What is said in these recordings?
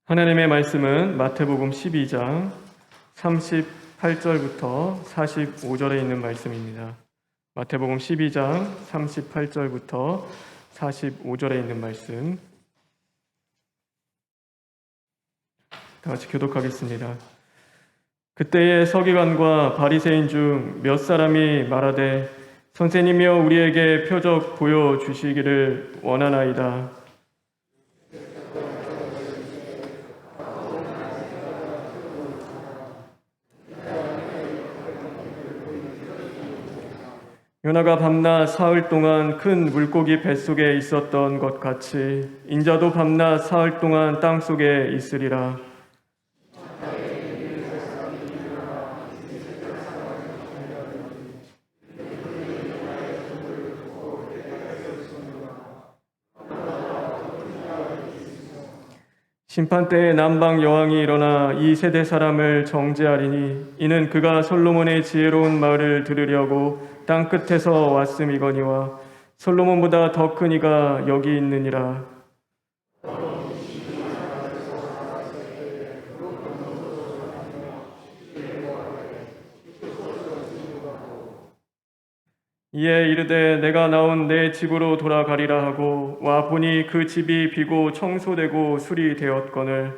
하나님의 말씀은 마태복음 12장 38절부터 45절에 있는 말씀입니다. 마태복음 12장 38절부터 45절에 있는 말씀 다 같이 교독하겠습니다. 그때에 서기관과 바리새인 중 몇 사람이 말하되 선생님이여 우리에게 표적 보여주시기를 원하나이다. 요나가 밤낮 사흘 동안 큰 물고기 뱃속에 있었던 것 같이 인자도 밤낮 사흘 동안 땅속에 있으리라. 심판때에 남방 여왕이 일어나 이 세대 사람을 정죄하리니 이는 그가 솔로몬의 지혜로운 말을 들으려고 땅 끝에서 왔음이거니와 솔로몬보다 더 큰 이가 여기 있느니라. 이에 이르되 내가 나온 내 집으로 돌아가리라 하고 와 보니 그 집이 비고 청소되고 수리되었거늘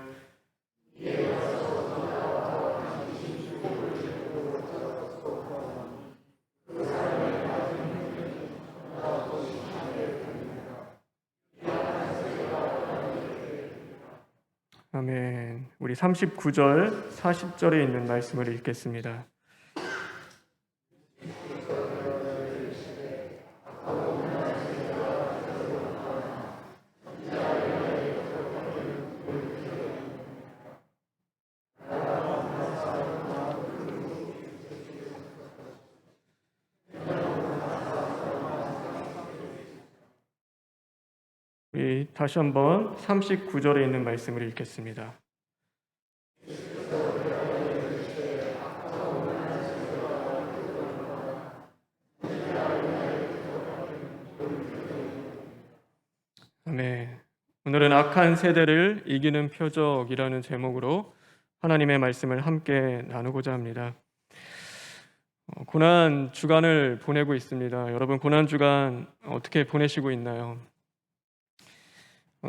아멘. 우리 39절 40절에 있는 말씀을 읽겠습니다. 우리 다시 한번 39절에 있는 말씀을 읽겠습니다. 아멘. 오늘은 악한 세대를 이기는 표적이라는 제목으로 하나님의 말씀을 함께 나누고자 합니다. 고난 주간을 보내고 있습니다. 여러분 고난 주간 어떻게 보내시고 있나요?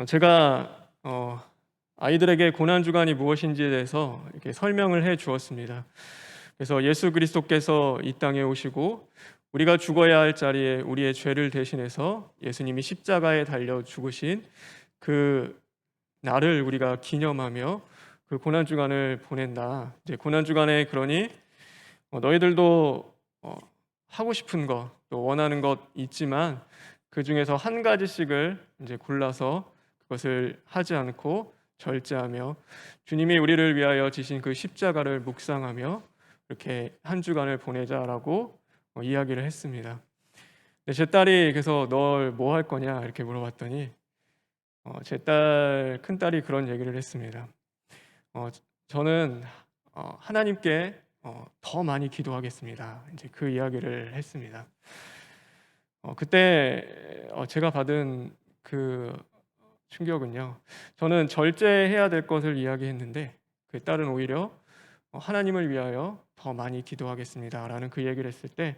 제가 아이들에게 고난 주간이 무엇인지에 대해서 이렇게 설명을 해 주었습니다. 그래서 예수 그리스도께서 이 땅에 오시고 우리가 죽어야 할 자리에 우리의 죄를 대신해서 예수님이 십자가에 달려 죽으신 그 날을 우리가 기념하며 그 고난 주간을 보낸다. 이제 고난 주간에 그러니 너희들도 하고 싶은 것, 또 원하는 것 있지만 그 중에서 한 가지씩을 이제 골라서 그것을 하지 않고 절제하며 주님이 우리를 위하여 지신 그 십자가를 묵상하며 이렇게 한 주간을 보내자라고 이야기를 했습니다. 제 딸이 그래서 널 뭐 할 거냐 이렇게 물어봤더니 제 딸 큰딸이 그런 얘기를 했습니다. 저는 하나님께 더 많이 기도하겠습니다. 이제 그 이야기를 했습니다. 그때 제가 받은 그 충격은요. 저는 절제해야 될 것을 이야기했는데 그 딸은 오히려 하나님을 위하여 더 많이 기도하겠습니다라는 그 얘기를 했을 때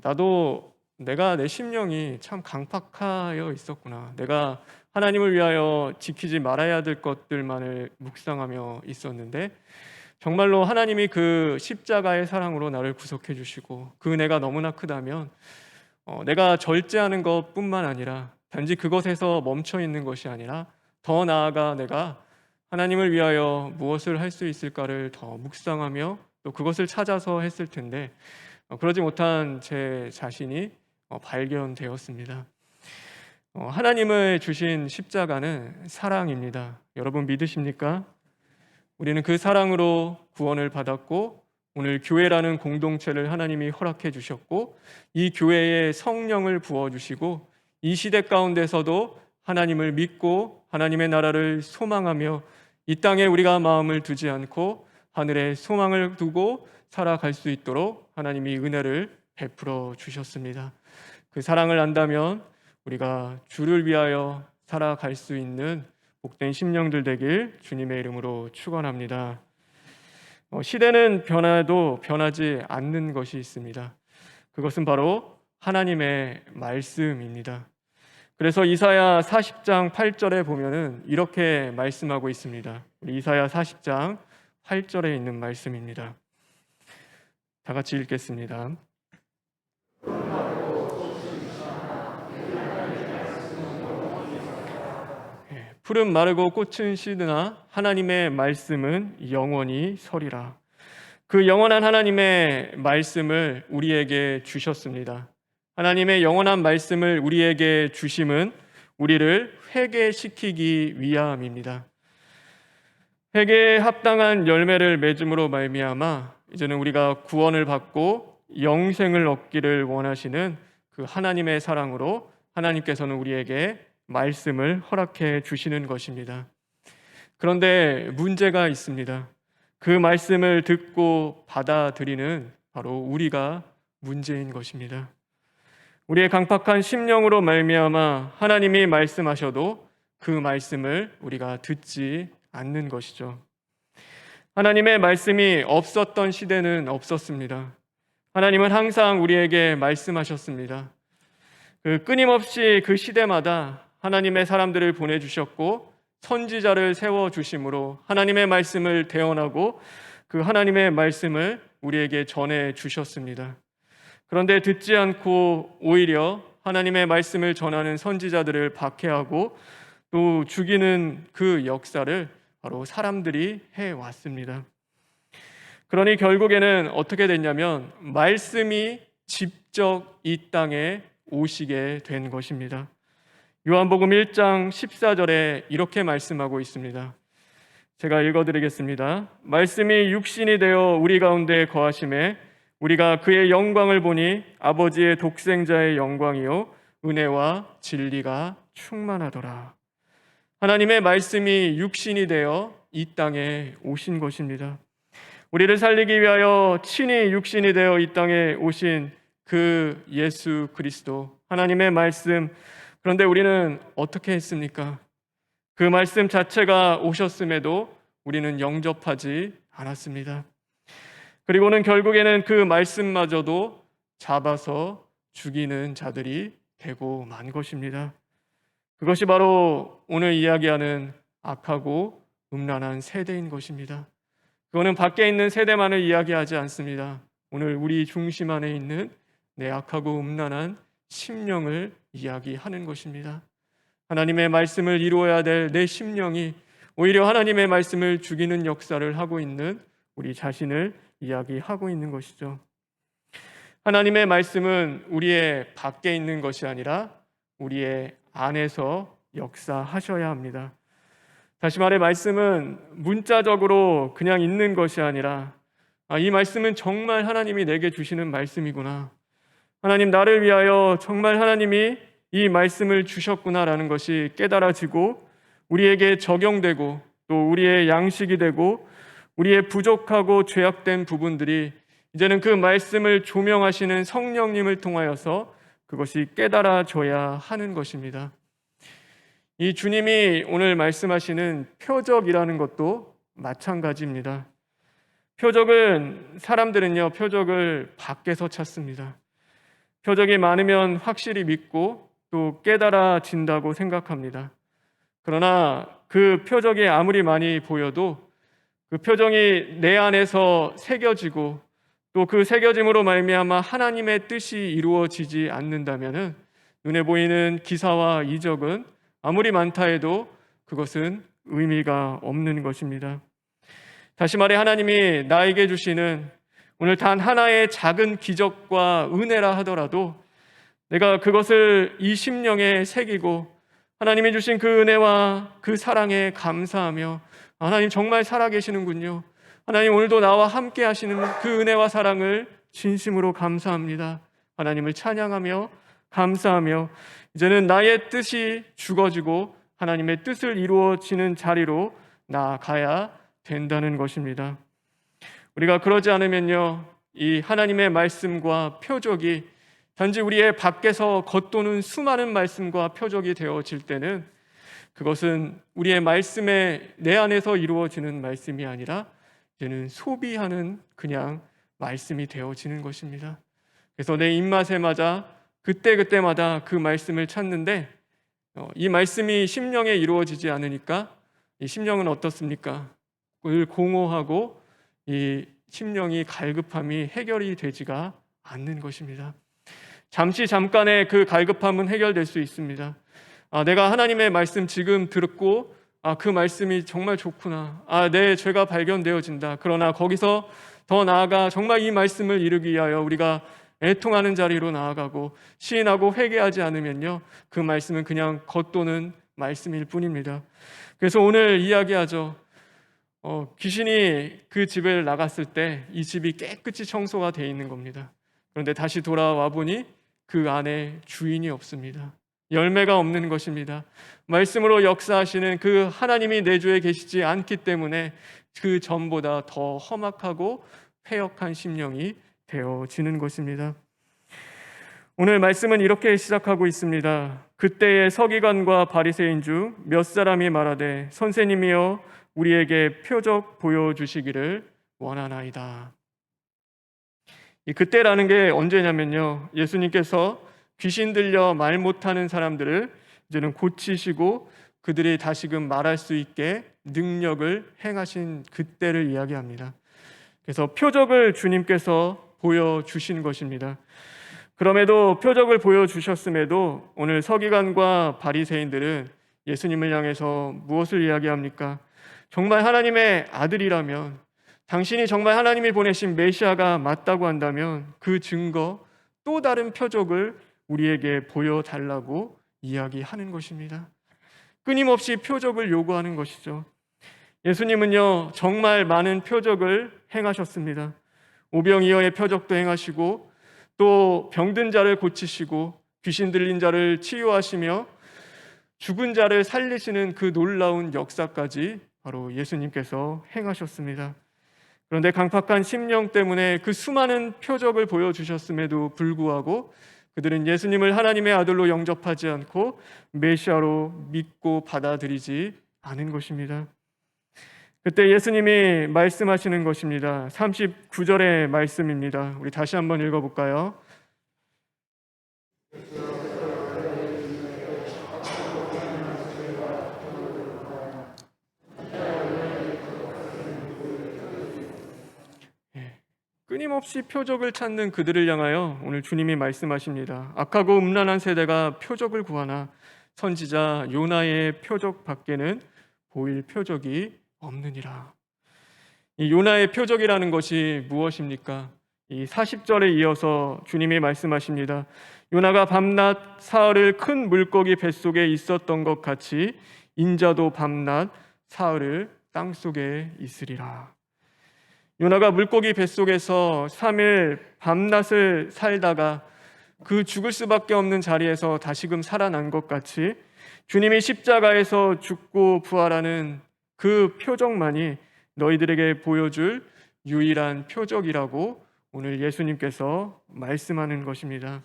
나도 내가 내 심령이 참 강팍하여 있었구나. 내가 하나님을 위하여 지키지 말아야 될 것들만을 묵상하며 있었는데 정말로 하나님이 그 십자가의 사랑으로 나를 구속해 주시고 그 은혜가 너무나 크다면 내가 절제하는 것뿐만 아니라 단지 그것에서 멈춰 있는 것이 아니라 더 나아가 내가 하나님을 위하여 무엇을 할 수 있을까를 더 묵상하며 또 그것을 찾아서 했을 텐데 그러지 못한 제 자신이 발견되었습니다. 하나님을 주신 십자가는 사랑입니다. 여러분 믿으십니까? 우리는 그 사랑으로 구원을 받았고 오늘 교회라는 공동체를 하나님이 허락해 주셨고 이 교회에 성령을 부어주시고 이 시대 가운데서도 하나님을 믿고 하나님의 나라를 소망하며 이 땅에 우리가 마음을 두지 않고 하늘에 소망을 두고 살아갈 수 있도록 하나님이 은혜를 베풀어 주셨습니다. 그 사랑을 안다면 우리가 주를 위하여 살아갈 수 있는 복된 심령들 되길 주님의 이름으로 축원합니다. 시대는 변화도 변하지 않는 것이 있습니다. 그것은 바로 하나님의 말씀입니다. 그래서 이사야 40장 8절에 보면은 이렇게 말씀하고 있습니다. 우리 이사야 40장 8절에 있는 말씀입니다. 다 같이 읽겠습니다. 풀은 마르고 꽃은 시드나 하나님의 말씀은 영원히 서리라. 그 영원한 하나님의 말씀을 우리에게 주셨습니다. 하나님의 영원한 말씀을 우리에게 주심은 우리를 회개시키기 위함입니다. 회개에 합당한 열매를 맺음으로 말미암아 이제는 우리가 구원을 받고 영생을 얻기를 원하시는 그 하나님의 사랑으로 하나님께서는 우리에게 말씀을 허락해 주시는 것입니다. 그런데 문제가 있습니다. 그 말씀을 듣고 받아들이는 바로 우리가 문제인 것입니다. 우리의 강팍한 심령으로 말미암아 하나님이 말씀하셔도 그 말씀을 우리가 듣지 않는 것이죠. 하나님의 말씀이 없었던 시대는 없었습니다. 하나님은 항상 우리에게 말씀하셨습니다. 끊임없이 그 시대마다 하나님의 사람들을 보내주셨고 선지자를 세워주심으로 하나님의 말씀을 대언하고 그 하나님의 말씀을 우리에게 전해주셨습니다. 그런데 듣지 않고 오히려 하나님의 말씀을 전하는 선지자들을 박해하고 또 죽이는 그 역사를 바로 사람들이 해왔습니다. 그러니 결국에는 어떻게 됐냐면 말씀이 직접 이 땅에 오시게 된 것입니다. 요한복음 1장 14절에 이렇게 말씀하고 있습니다. 제가 읽어드리겠습니다. 말씀이 육신이 되어 우리 가운데 거하심에 우리가 그의 영광을 보니 아버지의 독생자의 영광이요 은혜와 진리가 충만하더라. 하나님의 말씀이 육신이 되어 이 땅에 오신 것입니다. 우리를 살리기 위하여 친히 육신이 되어 이 땅에 오신 그 예수 그리스도 하나님의 말씀. 그런데 우리는 어떻게 했습니까? 그 말씀 자체가 오셨음에도 우리는 영접하지 않았습니다. 그리고는 결국에는 그 말씀마저도 잡아서 죽이는 자들이 되고 만 것입니다. 그것이 바로 오늘 이야기하는 악하고 음란한 세대인 것입니다. 그거는 밖에 있는 세대만을 이야기하지 않습니다. 오늘 우리 중심 안에 있는 내 악하고 음란한 심령을 이야기하는 것입니다. 하나님의 말씀을 이루어야 될 내 심령이 오히려 하나님의 말씀을 죽이는 역사를 하고 있는 우리 자신을 이야기하고 있는 것이죠. 하나님의 말씀은 우리의 밖에 있는 것이 아니라 우리의 안에서 역사하셔야 합니다. 다시 말해 말씀은 문자적으로 그냥 있는 것이 아니라 이 말씀은 정말 하나님이 내게 주시는 말씀이구나. 하나님 나를 위하여 정말 하나님이 이 말씀을 주셨구나라는 것이 깨달아지고 우리에게 적용되고 또 우리의 양식이 되고 우리의 부족하고 죄악된 부분들이 이제는 그 말씀을 조명하시는 성령님을 통하여서 그것이 깨달아져야 하는 것입니다. 이 주님이 오늘 말씀하시는 표적이라는 것도 마찬가지입니다. 사람들은요 표적을 밖에서 찾습니다. 표적이 많으면 확실히 믿고 또 깨달아진다고 생각합니다. 그러나 그 표적이 아무리 많이 보여도 그 표정이 내 안에서 새겨지고 또 그 새겨짐으로 말미암아 하나님의 뜻이 이루어지지 않는다면은 눈에 보이는 기사와 이적은 아무리 많다 해도 그것은 의미가 없는 것입니다. 다시 말해 하나님이 나에게 주시는 오늘 단 하나의 작은 기적과 은혜라 하더라도 내가 그것을 이 심령에 새기고 하나님이 주신 그 은혜와 그 사랑에 감사하며 하나님 정말 살아계시는군요. 하나님 오늘도 나와 함께 하시는 그 은혜와 사랑을 진심으로 감사합니다. 하나님을 찬양하며 감사하며 이제는 나의 뜻이 죽어지고 하나님의 뜻을 이루어지는 자리로 나아가야 된다는 것입니다. 우리가 그러지 않으면요 이 하나님의 말씀과 표적이 단지 우리의 밖에서 겉도는 수많은 말씀과 표적이 되어질 때는 그것은 우리의 말씀에 내 안에서 이루어지는 말씀이 아니라 이제는 소비하는 그냥 말씀이 되어지는 것입니다. 그래서 내 입맛에 맞아 그때그때마다 그 말씀을 찾는데 이 말씀이 심령에 이루어지지 않으니까 이 심령은 어떻습니까? 늘 공허하고 이 심령이 갈급함이 해결이 되지가 않는 것입니다. 잠깐의 그 갈급함은 해결될 수 있습니다. 내가 하나님의 말씀 지금 듣고 그 말씀이 정말 좋구나. 내 죄가 발견되어진다. 그러나 거기서 더 나아가 정말 이 말씀을 이루기 위하여 우리가 애통하는 자리로 나아가고 시인하고 회개하지 않으면요, 그 말씀은 그냥 겉도는 말씀일 뿐입니다. 그래서 오늘 이야기하죠. 귀신이 그 집을 나갔을 때 이 집이 깨끗이 청소가 되어 있는 겁니다. 그런데 다시 돌아와 보니 그 안에 주인이 없습니다. 열매가 없는 것입니다. 말씀으로 역사하시는 그 하나님이 내주에 계시지 않기 때문에 그 전보다 더 험악하고 패역한 심령이 되어지는 것입니다. 오늘 말씀은 이렇게 시작하고 있습니다. 그때의 서기관과 바리새인 중 몇 사람이 말하되 선생님이여 우리에게 표적 보여주시기를 원하나이다. 이 그때라는 게 언제냐면요, 예수님께서 귀신 들려 말 못하는 사람들을 이제는 고치시고 그들이 다시금 말할 수 있게 능력을 행하신 그때를 이야기합니다. 그래서 표적을 주님께서 보여주신 것입니다. 그럼에도 표적을 보여주셨음에도 오늘 서기관과 바리새인들은 예수님을 향해서 무엇을 이야기합니까? 정말 하나님의 아들이라면, 당신이 정말 하나님이 보내신 메시아가 맞다고 한다면 그 증거, 또 다른 표적을 우리에게 보여달라고 이야기하는 것입니다. 끊임없이 표적을 요구하는 것이죠. 예수님은요, 정말 많은 표적을 행하셨습니다. 오병이어의 표적도 행하시고 또 병든 자를 고치시고 귀신 들린 자를 치유하시며 죽은 자를 살리시는 그 놀라운 역사까지 바로 예수님께서 행하셨습니다. 그런데 강팍한 심령 때문에 그 수많은 표적을 보여주셨음에도 불구하고 그들은 예수님을 하나님의 아들로 영접하지 않고 메시아로 믿고 받아들이지 않은 것입니다. 그때 예수님이 말씀하시는 것입니다. 39절의 말씀입니다. 우리 다시 한번 읽어볼까요? 끊임없이 표적을 찾는 그들을 향하여 오늘 주님이 말씀하십니다. 악하고 음란한 세대가 표적을 구하나 선지자 요나의 표적 밖에는 보일 표적이 없느니라. 이 요나의 표적이라는 것이 무엇입니까? 이 40절에 이어서 주님이 말씀하십니다. 요나가 밤낮 사흘을 큰 물고기 뱃속에 있었던 것 같이 인자도 밤낮 사흘을 땅속에 있으리라. 요나가 물고기 뱃속에서 3일 밤낮을 살다가 그 죽을 수밖에 없는 자리에서 다시금 살아난 것 같이 주님이 십자가에서 죽고 부활하는 그 표적만이 너희들에게 보여줄 유일한 표적이라고 오늘 예수님께서 말씀하는 것입니다.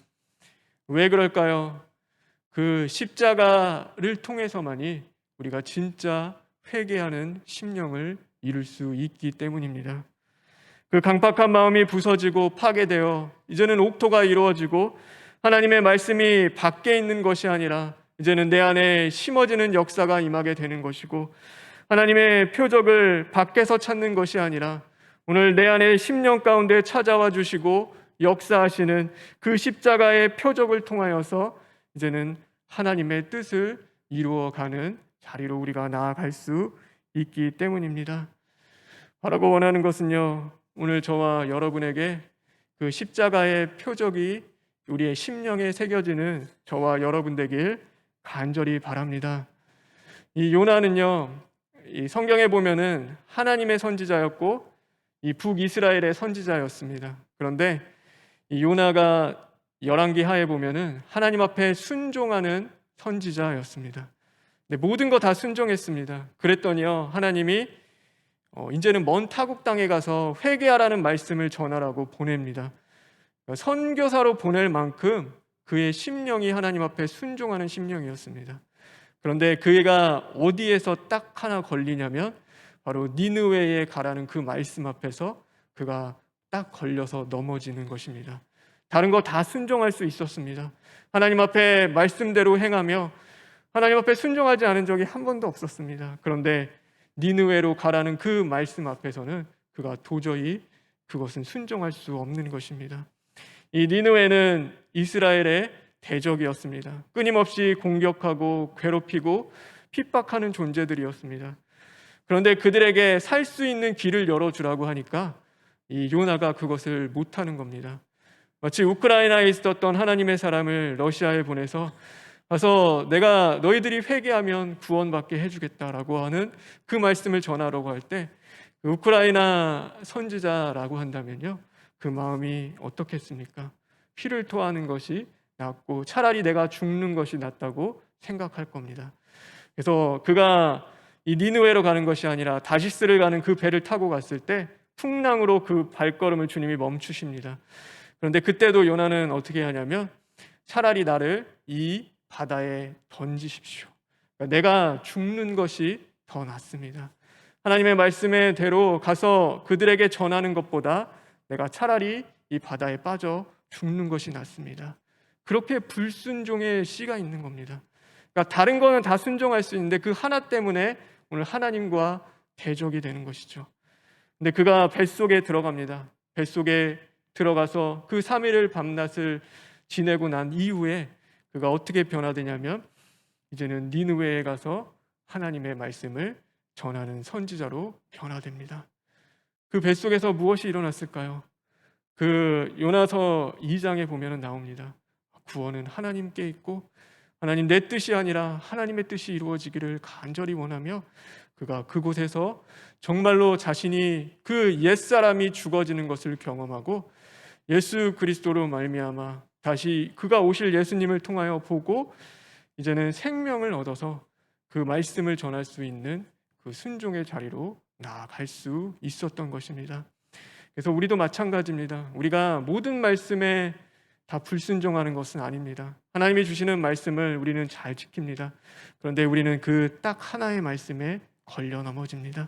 왜 그럴까요? 그 십자가를 통해서만이 우리가 진짜 회개하는 심령을 이룰 수 있기 때문입니다. 그 강팍한 마음이 부서지고 파괴되어 이제는 옥토가 이루어지고 하나님의 말씀이 밖에 있는 것이 아니라 이제는 내 안에 심어지는 역사가 임하게 되는 것이고, 하나님의 표적을 밖에서 찾는 것이 아니라 오늘 내 안에 심령 가운데 찾아와 주시고 역사하시는 그 십자가의 표적을 통하여서 이제는 하나님의 뜻을 이루어가는 자리로 우리가 나아갈 수 있기 때문입니다. 바라고 원하는 것은요, 오늘 저와 여러분에게 그 십자가의 표적이 우리의 심령에 새겨지는 저와 여러분 되길 간절히 바랍니다. 이 요나는요, 이 성경에 보면은 하나님의 선지자였고 이 북이스라엘의 선지자였습니다. 그런데 이 요나가 열왕기 하에 보면은 하나님 앞에 순종하는 선지자였습니다. 근데 모든 거 다 순종했습니다. 그랬더니요, 하나님이 이제는 먼 타국 땅에 가서 회개하라는 말씀을 전하라고 보냅니다. 선교사로 보낼 만큼 그의 심령이 하나님 앞에 순종하는 심령이었습니다. 그런데 그가 어디에서 딱 하나 걸리냐면 바로 니느웨에 가라는 그 말씀 앞에서 그가 딱 걸려서 넘어지는 것입니다. 다른 거 다 순종할 수 있었습니다. 하나님 앞에 말씀대로 행하며 하나님 앞에 순종하지 않은 적이 한 번도 없었습니다. 그런데 니느웨로 가라는 그 말씀 앞에서는 그가 도저히 그것은 순종할 수 없는 것입니다. 이 니느웨는 이스라엘의 대적이었습니다. 끊임없이 공격하고 괴롭히고 핍박하는 존재들이었습니다. 그런데 그들에게 살 수 있는 길을 열어주라고 하니까 이 요나가 그것을 못하는 겁니다. 마치 우크라이나에 있었던 하나님의 사람을 러시아에 보내서 가서 내가 너희들이 회개하면 구원받게 해주겠다라고 하는 그 말씀을 전하려고 할 때 우크라이나 선지자라고 한다면요, 그 마음이 어떻겠습니까? 피를 토하는 것이 낫고 차라리 내가 죽는 것이 낫다고 생각할 겁니다. 그래서 그가 이 니느웨로 가는 것이 아니라 다시스를 가는 그 배를 타고 갔을 때 풍랑으로 그 발걸음을 주님이 멈추십니다. 그런데 그때도 요나는 어떻게 하냐면 차라리 나를 이 바다에 던지십시오. 그러니까 내가 죽는 것이 더 낫습니다. 하나님의 말씀대로 가서 그들에게 전하는 것보다 내가 차라리 이 바다에 빠져 죽는 것이 낫습니다. 그렇게 불순종의 씨가 있는 겁니다. 그러니까 다른 거는 다 순종할 수 있는데 그 하나 때문에 오늘 하나님과 대적이 되는 것이죠. 근데 그가 뱃속에 들어갑니다. 뱃속에 들어가서 그 3일을 밤낮을 지내고 난 이후에 그가 어떻게 변화되냐면 이제는 니느웨에 가서 하나님의 말씀을 전하는 선지자로 변화됩니다. 그 뱃속에서 무엇이 일어났을까요? 그 요나서 2장에 보면 나옵니다. 구원은 하나님께 있고 하나님 내 뜻이 아니라 하나님의 뜻이 이루어지기를 간절히 원하며 그가 그곳에서 정말로 자신이 그 옛사람이 죽어지는 것을 경험하고 예수 그리스도로 말미암아 다시 그가 오실 예수님을 통하여 보고 이제는 생명을 얻어서 그 말씀을 전할 수 있는 그 순종의 자리로 나아갈 수 있었던 것입니다. 그래서 우리도 마찬가지입니다. 우리가 모든 말씀에 다 불순종하는 것은 아닙니다. 하나님이 주시는 말씀을 우리는 잘 지킵니다. 그런데 우리는 그 딱 하나의 말씀에 걸려 넘어집니다.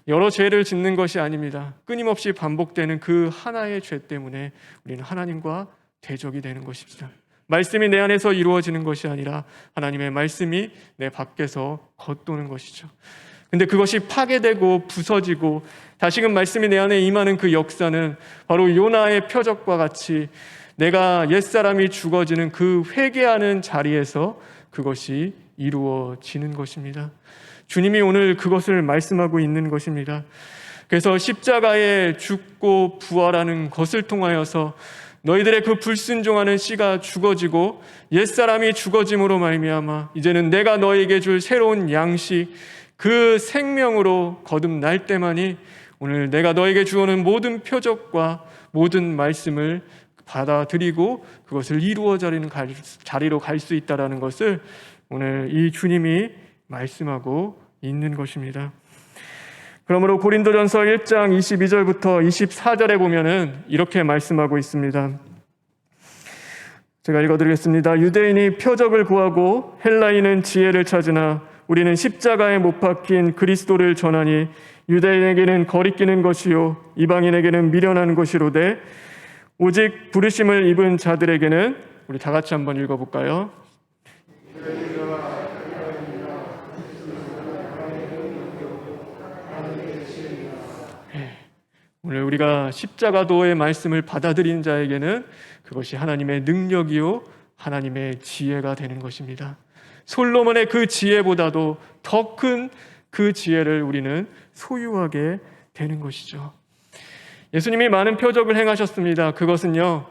여러 죄를 짓는 것이 아닙니다. 끊임없이 반복되는 그 하나의 죄 때문에 우리는 하나님과 대적이 되는 것입니다. 말씀이 내 안에서 이루어지는 것이 아니라 하나님의 말씀이 내 밖에서 겉도는 것이죠. 근데 그것이 파괴되고 부서지고 다시금 말씀이 내 안에 임하는 그 역사는 바로 요나의 표적과 같이 내가 옛사람이 죽어지는 그 회개하는 자리에서 그것이 이루어지는 것입니다. 주님이 오늘 그것을 말씀하고 있는 것입니다. 그래서 십자가에 죽고 부활하는 것을 통하여서 너희들의 그 불순종하는 씨가 죽어지고 옛사람이 죽어짐으로 말미암아 이제는 내가 너희에게 줄 새로운 양식 그 생명으로 거듭날 때만이 오늘 내가 너에게 주어는 모든 표적과 모든 말씀을 받아들이고 그것을 이루어 자리로 갈 수 있다는 것을 오늘 이 주님이 말씀하고 있는 것입니다. 그러므로 고린도전서 1장 22절부터 24절에 보면은 이렇게 말씀하고 있습니다. 제가 읽어드리겠습니다. 유대인이 표적을 구하고 헬라인은 지혜를 찾으나 우리는 십자가에 못 박힌 그리스도를 전하니 유대인에게는 거리끼는 것이요 이방인에게는 미련한 것이로되 오직 부르심을 입은 자들에게는 우리 다 같이 한번 읽어볼까요? 오늘 우리가 십자가도의 말씀을 받아들인 자에게는 그것이 하나님의 능력이요 하나님의 지혜가 되는 것입니다. 솔로몬의 그 지혜보다도 더 큰 그 지혜를 우리는 소유하게 되는 것이죠. 예수님이 많은 표적을 행하셨습니다. 그것은요,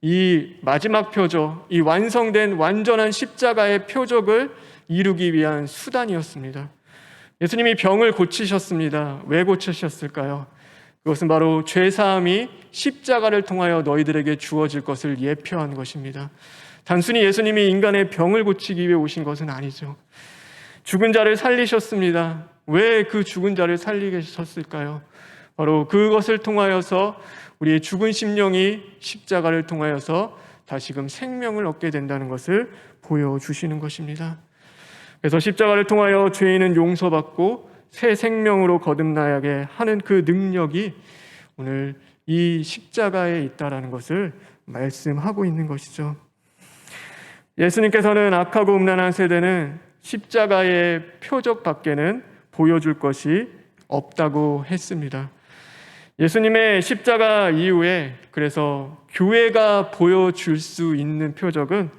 이 마지막 표적, 이 완성된 완전한 십자가의 표적을 이루기 위한 수단이었습니다. 예수님이 병을 고치셨습니다. 왜 고치셨을까요? 그것은 바로 죄사함이 십자가를 통하여 너희들에게 주어질 것을 예표한 것입니다. 단순히 예수님이 인간의 병을 고치기 위해 오신 것은 아니죠. 죽은 자를 살리셨습니다. 왜 그 죽은 자를 살리셨을까요? 바로 그것을 통하여서 우리의 죽은 심령이 십자가를 통하여서 다시금 생명을 얻게 된다는 것을 보여주시는 것입니다. 그래서 십자가를 통하여 죄인은 용서받고 새 생명으로 거듭나게 하는 그 능력이 오늘 이 십자가에 있다라는 것을 말씀하고 있는 것이죠. 예수님께서는 악하고 음란한 세대는 십자가의 표적 밖에는 보여줄 것이 없다고 했습니다. 예수님의 십자가 이후에 그래서 교회가 보여줄 수 있는 표적은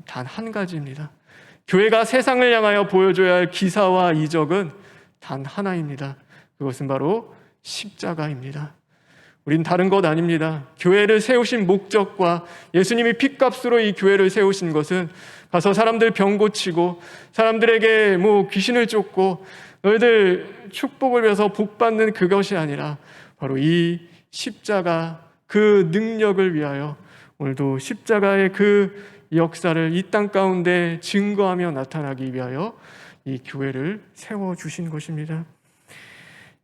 단 한 가지입니다. 교회가 세상을 향하여 보여줘야 할 기사와 이적은 단 하나입니다. 그것은 바로 십자가입니다. 우린 다른 것 아닙니다. 교회를 세우신 목적과 예수님이 핏값으로 이 교회를 세우신 것은 가서 사람들 병 고치고 사람들에게 귀신을 쫓고 너희들 축복을 위해서 복 받는 그것이 아니라 바로 이 십자가 그 능력을 위하여 오늘도 십자가의 그 역사를 이 땅 가운데 증거하며 나타나기 위하여 이 교회를 세워주신 것입니다.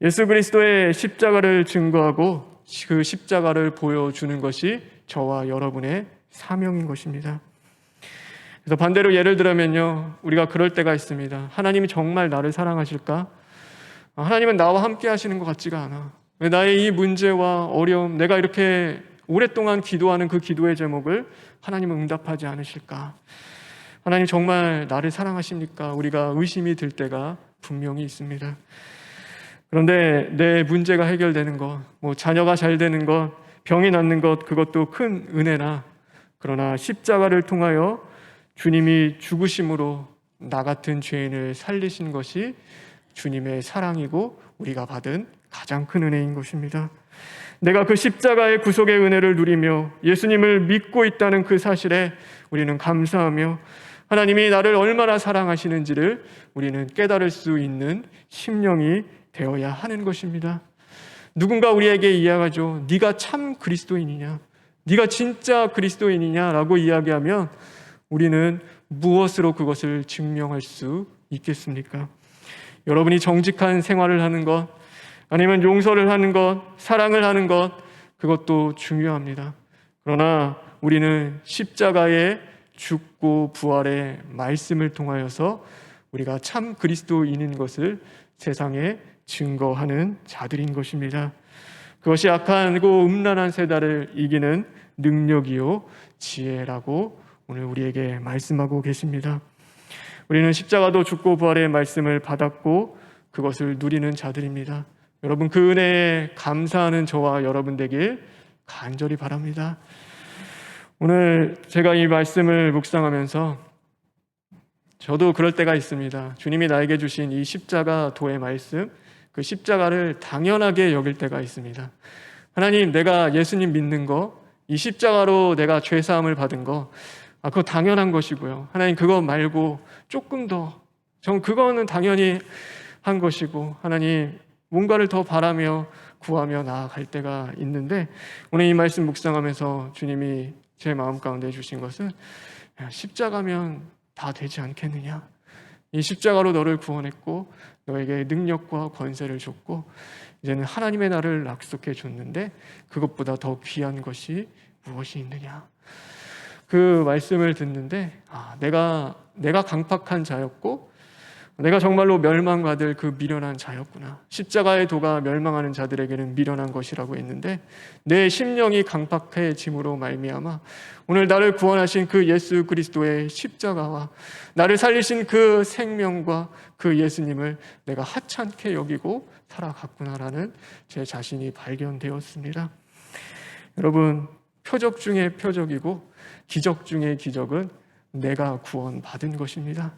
예수 그리스도의 십자가를 증거하고 그 십자가를 보여주는 것이 저와 여러분의 사명인 것입니다. 그래서 반대로 예를 들면요, 우리가 그럴 때가 있습니다. 하나님이 정말 나를 사랑하실까? 하나님은 나와 함께 하시는 것 같지가 않아. 왜 나의 이 문제와 어려움, 내가 이렇게 오랫동안 기도하는 그 기도의 제목을 하나님은 응답하지 않으실까? 하나님 정말 나를 사랑하십니까? 우리가 의심이 들 때가 분명히 있습니다. 그런데 내 문제가 해결되는 것, 자녀가 잘 되는 것, 병이 낫는 것, 그것도 큰 은혜나, 그러나 십자가를 통하여 주님이 죽으심으로 나 같은 죄인을 살리신 것이 주님의 사랑이고 우리가 받은 가장 큰 은혜인 것입니다. 내가 그 십자가의 구속의 은혜를 누리며 예수님을 믿고 있다는 그 사실에 우리는 감사하며 하나님이 나를 얼마나 사랑하시는지를 우리는 깨달을 수 있는 심령이 되어야 하는 것입니다. 누군가 우리에게 이야기하죠. 네가 참 그리스도인이냐? 네가 진짜 그리스도인이냐라고 이야기하면 우리는 무엇으로 그것을 증명할 수 있겠습니까? 여러분이 정직한 생활을 하는 것, 아니면 용서를 하는 것, 사랑을 하는 것, 그것도 중요합니다. 그러나 우리는 십자가의 죽고 부활의 말씀을 통하여서 우리가 참 그리스도인인 것을 세상에 증거하는 자들인 것입니다. 그것이 악하고 음란한 세대를 이기는 능력이요 지혜라고 오늘 우리에게 말씀하고 계십니다. 우리는 십자가도 죽고 부활의 말씀을 받았고 그것을 누리는 자들입니다. 여러분, 그 은혜에 감사하는 저와 여러분 되길 간절히 바랍니다. 오늘 제가 이 말씀을 묵상하면서 저도 그럴 때가 있습니다. 주님이 나에게 주신 이 십자가 도의 말씀, 그 십자가를 당연하게 여길 때가 있습니다. 하나님, 내가 예수님 믿는 거, 이 십자가로 내가 죄사함을 받은 거, 그거 당연한 것이고요. 하나님, 그거 말고 조금 더, 전 그거는 당연히 한 것이고, 하나님 뭔가를 더 바라며 구하며 나아갈 때가 있는데, 오늘 이 말씀 묵상하면서 주님이 제 마음 가운데 주신 것은 십자가면 다 되지 않겠느냐? 이 십자가로 너를 구원했고 너에게 능력과 권세를 줬고 이제는 하나님의 나라를 약속해 줬는데 그것보다 더 귀한 것이 무엇이 있느냐? 그 말씀을 듣는데 내가 강팍한 자였고 내가 정말로 멸망받을 그 미련한 자였구나. 십자가의 도가 멸망하는 자들에게는 미련한 것이라고 했는데 내 심령이 강팍해짐으로 말미암아 오늘 나를 구원하신 그 예수 그리스도의 십자가와 나를 살리신 그 생명과 그 예수님을 내가 하찮게 여기고 살아갔구나라는 제 자신이 발견되었습니다. 여러분, 표적 중에 표적이고 기적 중에 기적은 내가 구원받은 것입니다.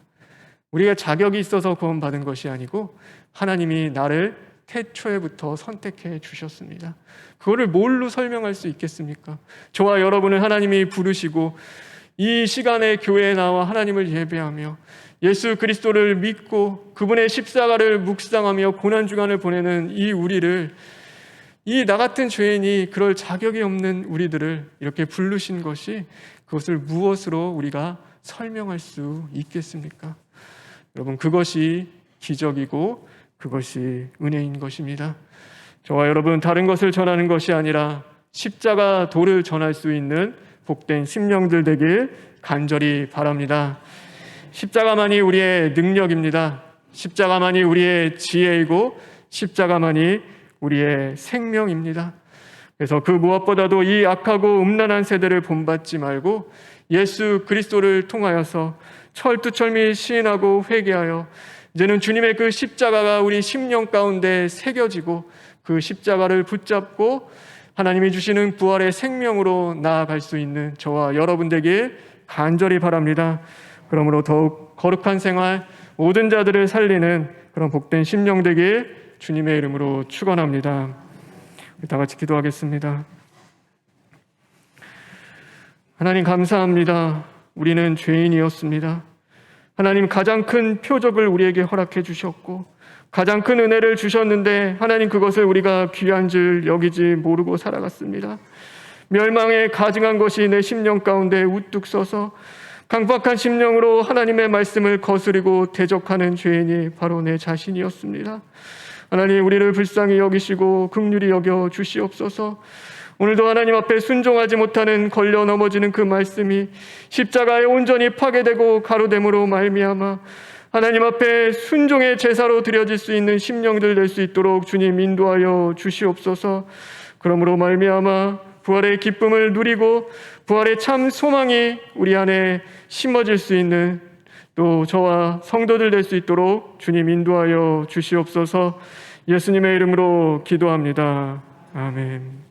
우리가 자격이 있어서 구원받은 것이 아니고 하나님이 나를 태초에부터 선택해 주셨습니다. 그거를 뭘로 설명할 수 있겠습니까? 저와 여러분은 하나님이 부르시고 이 시간에 교회에 나와 하나님을 예배하며 예수 그리스도를 믿고 그분의 십자가를 묵상하며 고난주간을 보내는 이 우리를, 이 나 같은 죄인이 그럴 자격이 없는 우리들을 이렇게 부르신 것이 그것을 무엇으로 우리가 설명할 수 있겠습니까? 여러분, 그것이 기적이고 그것이 은혜인 것입니다. 저와 여러분, 다른 것을 전하는 것이 아니라 십자가 도를 전할 수 있는 복된 심령들 되길 간절히 바랍니다. 십자가만이 우리의 능력입니다. 십자가만이 우리의 지혜이고 십자가만이 우리의 생명입니다. 그래서 그 무엇보다도 이 악하고 음란한 세대를 본받지 말고 예수 그리스도를 통하여서 철두철미 시인하고 회개하여 이제는 주님의 그 십자가가 우리 심령 가운데 새겨지고 그 십자가를 붙잡고 하나님이 주시는 부활의 생명으로 나아갈 수 있는 저와 여러분 되길 간절히 바랍니다. 그러므로 더욱 거룩한 생활, 모든 자들을 살리는 그런 복된 심령 되길 주님의 이름으로 축원합니다. 다 같이 기도하겠습니다. 하나님 감사합니다. 우리는 죄인이었습니다. 하나님 가장 큰 표적을 우리에게 허락해 주셨고 가장 큰 은혜를 주셨는데 하나님 그것을 우리가 귀한 줄 여기지 모르고 살아갔습니다. 멸망에 가증한 것이 내 심령 가운데 우뚝 서서 강박한 심령으로 하나님의 말씀을 거스리고 대적하는 죄인이 바로 내 자신이었습니다. 하나님 우리를 불쌍히 여기시고 긍휼히 여겨 주시옵소서. 오늘도 하나님 앞에 순종하지 못하는 걸려 넘어지는 그 말씀이 십자가에 온전히 파괴되고 가로됨으로 말미암아 하나님 앞에 순종의 제사로 드려질 수 있는 심령들 될 수 있도록 주님 인도하여 주시옵소서. 그러므로 말미암아 부활의 기쁨을 누리고 부활의 참 소망이 우리 안에 심어질 수 있는 또 저와 성도들 될 수 있도록 주님 인도하여 주시옵소서. 예수님의 이름으로 기도합니다. 아멘.